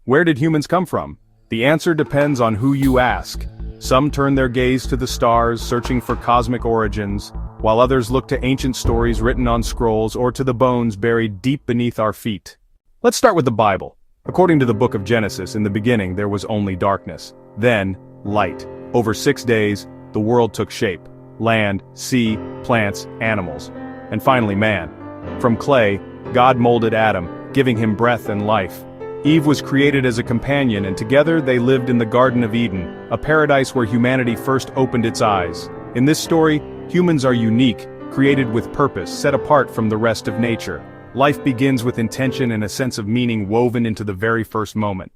Where did humans come from? The answer depends on who you ask. Some turn their gaze to the stars, searching for cosmic origins, while others look to ancient stories written on scrolls or to the bones buried deep beneath our feet. Let's start with the Bible. According to the book of Genesis, in the beginning there was only darkness. Then, light. Over 6 days, the world took shape. Land, sea, plants, animals. And finally man. From clay, God molded Adam, giving him breath and life. Eve was created as a companion, and together they lived in the Garden of Eden, a paradise where humanity first opened its eyes. In this story, humans are unique, created with purpose, set apart from the rest of nature. Life begins with intention and a sense of meaning woven into the very first moment.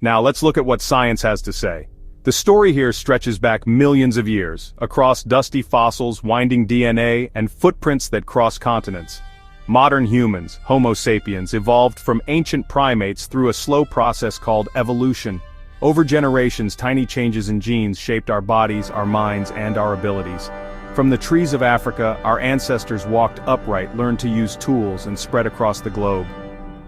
Now let's look at what science has to say. The story here stretches back millions of years, across dusty fossils, winding DNA, and footprints that cross continents. Modern humans, Homo sapiens, evolved from ancient primates through a slow process called evolution. Over generations, tiny changes in genes shaped our bodies, our minds, and our abilities. From the trees of Africa, our ancestors walked upright, learned to use tools, and spread across the globe.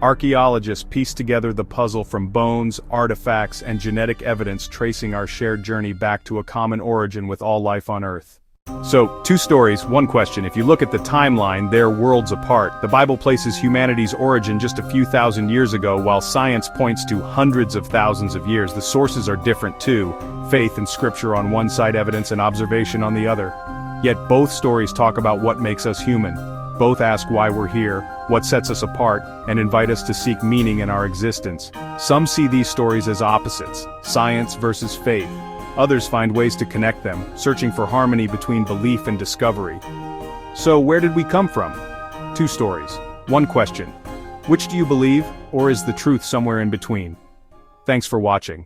Archaeologists pieced together the puzzle from bones, artifacts, and genetic evidence tracing our shared journey back to a common origin with all life on Earth. So, 2 stories, 1 question. If you look at the timeline, they're worlds apart. The Bible places humanity's origin just a few thousand years ago, while science points to hundreds of thousands of years. The sources are different too. Faith and scripture on one side, evidence and observation on the other. Yet both stories talk about what makes us human. Both ask why we're here, what sets us apart, and invite us to seek meaning in our existence. Some see these stories as opposites, science versus faith. Others find ways to connect them, searching for harmony between belief and discovery. So where did we come from? 2 stories. 1 question. Which do you believe, or is the truth somewhere in between? Thanks for watching.